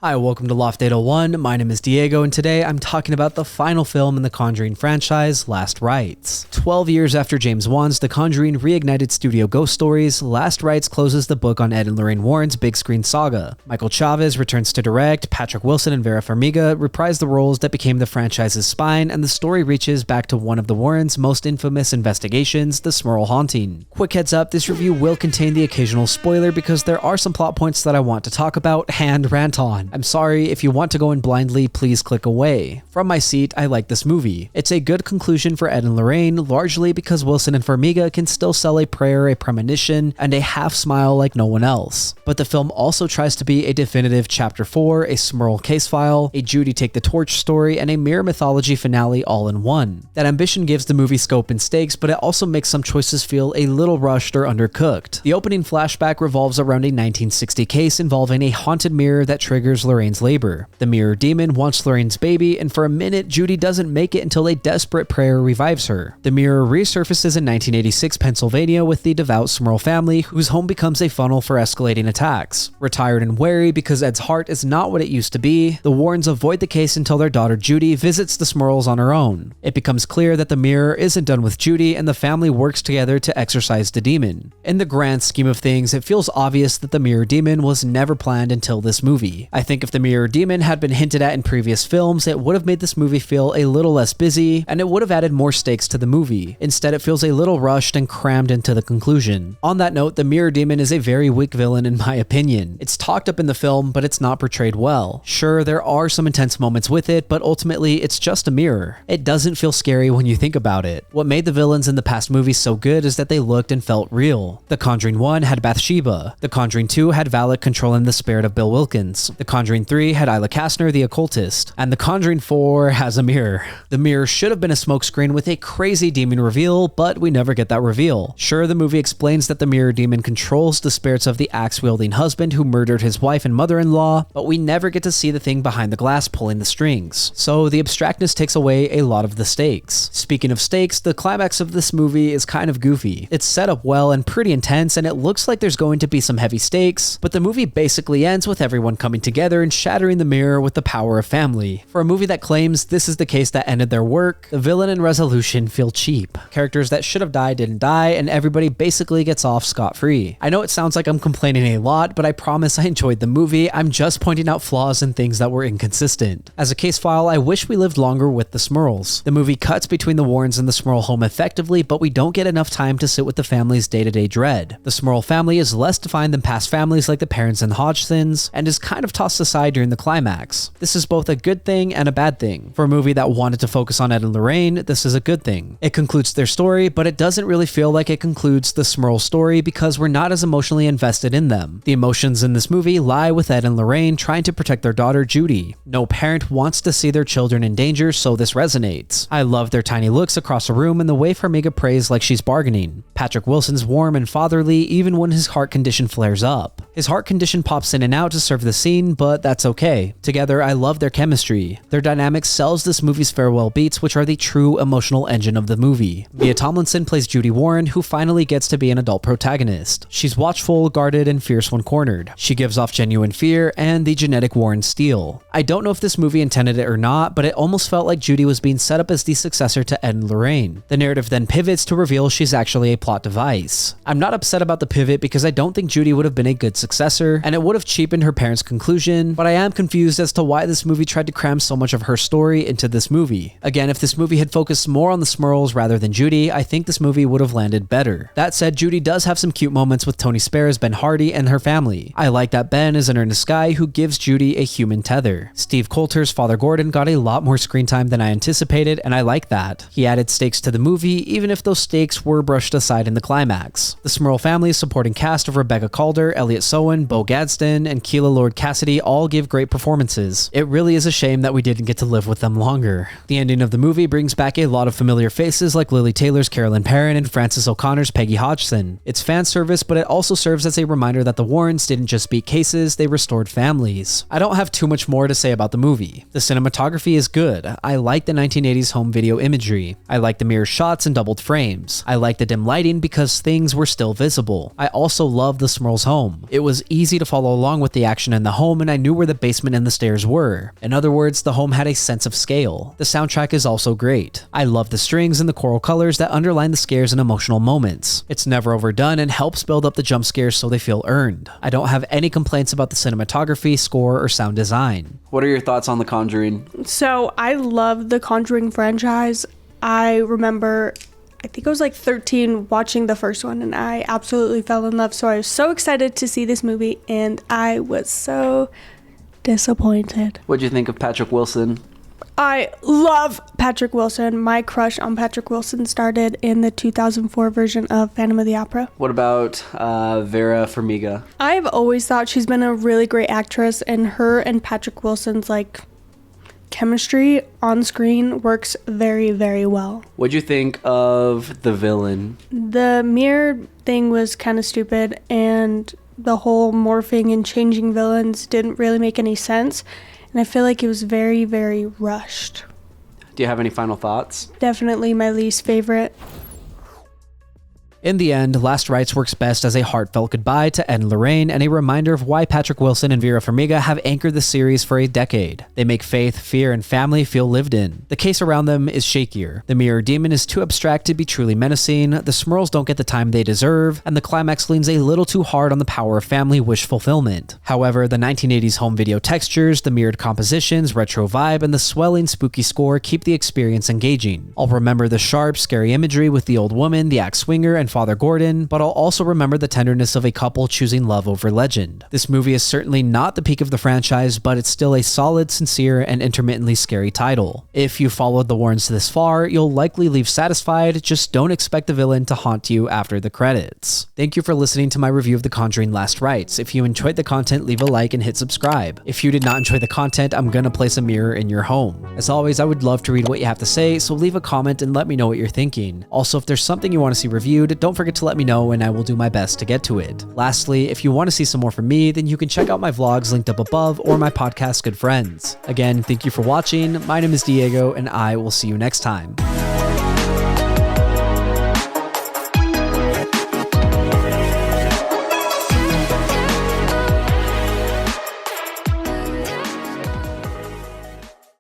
Hi, welcome to Loft 801. My name is Diego, and today I'm talking about the final film in the Conjuring franchise, Last Rites. 12 years after James Wan's The Conjuring reignited studio ghost stories, Last Rites closes the book on Ed and Lorraine Warren's big screen saga. Michael Chavez returns to direct, Patrickwilson and verafarmiga reprise the roles that became the franchise's spine, and the story reaches back to one of the Warrens' most infamous investigations, the Smurl haunting. Quick heads up, this review will contain the occasional spoiler because there are some plot points that I want to talk about and rant on. I'm sorry, if you want to go in blindly, please click away. From my seat, I like this movie. It's a good conclusion for Ed and Lorraine, largely because Wilson and Farmiga can still sell a prayer, a premonition, and a half smile like no one else. But the film also tries to be a definitive Chapter 4, a Smurl case file, a Judy take the torch story, and a mirror mythology finale all in one. That ambition gives the movie scope and stakes, but it also makes some choices feel a little rushed or undercooked. The opening flashback revolves around a 1960 case involving a haunted mirror that triggers Lorraine's labor. The mirror demon wants Lorraine's baby, and for a minute, Judy doesn't make it until a desperate prayer revives her. The mirror resurfaces in 1986 Pennsylvania with the devout Smurl family, whose home becomes a funnel for escalating attacks. Retired and wary because Ed's heart is not what it used to be, the Warrens avoid the case until their daughter Judy visits the Smurls on her own. It becomes clear that the mirror isn't done with Judy, and the family works together to exorcise the demon. In the grand scheme of things, it feels obvious that the mirror demon was never planned until this movie. I think if the mirror demon had been hinted at in previous films, it would have made this movie feel a little less busy, and it would have added more stakes to the movie. Instead, it feels a little rushed and crammed into the conclusion. On that note, the mirror demon is a very weak villain in my opinion. It's talked up in the film, but it's not portrayed well. Sure, there are some intense moments with it, but ultimately, it's just a mirror. It doesn't feel scary when you think about it. What made the villains in the past movies so good is that they looked and felt real. The Conjuring 1 had Bathsheba. The Conjuring 2 had Valak controlling the spirit of Bill Wilkins. The Conjuring 3 had Isla Kastner, the occultist. And The Conjuring 4 has a mirror. The mirror should have been a smokescreen with a crazy demon reveal, but we never get that reveal. Sure, the movie explains that the mirror demon controls the spirits of the axe-wielding husband who murdered his wife and mother-in-law, but we never get to see the thing behind the glass pulling the strings. So the abstractness takes away a lot of the stakes. Speaking of stakes, the climax of this movie is kind of goofy. It's set up well and pretty intense, and it looks like there's going to be some heavy stakes, but the movie basically ends with everyone coming together and shattering the mirror with the power of family. For a movie that claims this is the case that ended their work, the villain and resolution feel cheap. Characters that should have died didn't die, and everybody basically gets off scot-free. I know it sounds like I'm complaining a lot, but I promise I enjoyed the movie. I'm just pointing out flaws and things that were inconsistent. As a case file, I wish we lived longer with the Smurls. The movie cuts between the Warrens and the Smurl home effectively, but we don't get enough time to sit with the family's day-to-day dread. The Smurl family is less defined than past families like the parents and Hodgsons, and is kind of tossed aside during the climax. This is both a good thing and a bad thing. For a movie that wanted to focus on Ed and Lorraine, this is a good thing. It concludes their story, but it doesn't really feel like it concludes the Smurl story because we're not as emotionally invested in them. The emotions in this movie lie with Ed and Lorraine trying to protect their daughter Judy. No parent wants to see their children in danger, so this resonates. I love their tiny looks across a room and the way Farmiga prays like she's bargaining. Patrickwilson's warm and fatherly even when his heart condition flares up. His heart condition pops in and out to serve the scene, but that's okay. Together, I love their chemistry. Their dynamic sells this movie's farewell beats, which are the true emotional engine of the movie. Mia Tomlinson plays Judy Warren, who finally gets to be an adult protagonist. She's watchful, guarded, and fierce when cornered. She gives off genuine fear and the genetic Warren steel. I don't know if this movie intended it or not, but it almost felt like Judy was being set up as the successor to Ed and Lorraine. The narrative then pivots to reveal she's actually a plot device. I'm not upset about the pivot because I don't think Judy would have been a good successor, and it would have cheapened her parents' conclusion, but I am confused as to why this movie tried to cram so much of her story into this movie. Again, if this movie had focused more on the Smurls rather than Judy, I think this movie would have landed better. That said, Judy does have some cute moments with Tony Sparrow's Ben Hardy and her family. I like that Ben is an earnest guy who gives Judy a human tether. Steve Coulter's Father Gordon got a lot more screen time than I anticipated, and I like that. He added stakes to the movie, even if those stakes were brushed aside in the climax. The Smurl family's supporting cast of Rebecca Calder, Elliot Sowen, Bo Gadsden, and Keela Lord Cassidy all give great performances. It really is a shame that we didn't get to live with them longer. The ending of the movie brings back a lot of familiar faces like Lily Taylor's Carolyn Perrin and Frances O'Connor's Peggy Hodgson. It's fan service, but it also serves as a reminder that the Warrens didn't just beat cases, they restored families. I don't have too much more to say about the movie. The cinematography is good. I like the 1980s home video imagery. I like the mirror shots and doubled frames. I like the dim lighting because things were still visible. I also love the Smurls home. It was easy to follow along with the action in the home, and I knew where the basement and the stairs were. In other words, the home had a sense of scale. The soundtrack is also great. I love the strings and the coral colors that underline the scares and emotional moments. It's never overdone and helps build up the jump scares so they feel earned. I don't have any complaints about the cinematography, score, or sound design. What are your thoughts on The Conjuring? So I love the Conjuring franchise. I remember, I think I was like 13 watching the first one, and I absolutely fell in love. So I was so excited to see this movie, and I was so disappointed. What'd you think of Patrick Wilson? I love Patrick Wilson. My crush on Patrick Wilson started in the 2004 version of Phantom of the Opera. What about Verafarmiga? I've always thought she's been a really great actress, and her and Patrick Wilson's chemistry on screen works very, very well. What'd you think of the villain? The mirror thing was kind of stupid, and the whole morphing and changing villains didn't really make any sense, and I feel like it was very, very rushed. Do you have any final thoughts? Definitely my least favorite. In the end, Last Rites works best as a heartfelt goodbye to Ed and Lorraine and a reminder of why Patrick Wilson and Verafarmiga have anchored the series for a decade. They make faith, fear, and family feel lived in. The case around them is shakier. The mirror demon is too abstract to be truly menacing, the Smurls don't get the time they deserve, and the climax leans a little too hard on the power of family wish fulfillment. However, the 1980s home video textures, the mirrored compositions, retro vibe, and the swelling spooky score keep the experience engaging. I'll remember the sharp, scary imagery with the old woman, the axe swinger, and Father Gordon, but I'll also remember the tenderness of a couple choosing love over legend. This movie is certainly not the peak of the franchise, but it's still a solid, sincere, and intermittently scary title. If you followed the Warrens this far, you'll likely leave satisfied, just don't expect the villain to haunt you after the credits. Thank you for listening to my review of The Conjuring Last Rites. If you enjoyed the content, leave a like and hit subscribe. If you did not enjoy the content, I'm gonna place a mirror in your home. As always, I would love to read what you have to say, so leave a comment and let me know what you're thinking. Also, if there's something you want to see reviewed, don't forget to let me know and I will do my best to get to it. Lastly, if you want to see some more from me, then you can check out my vlogs linked up above or my podcast Good Friends. Again, thank you for watching. My name is Diego and I will see you next time.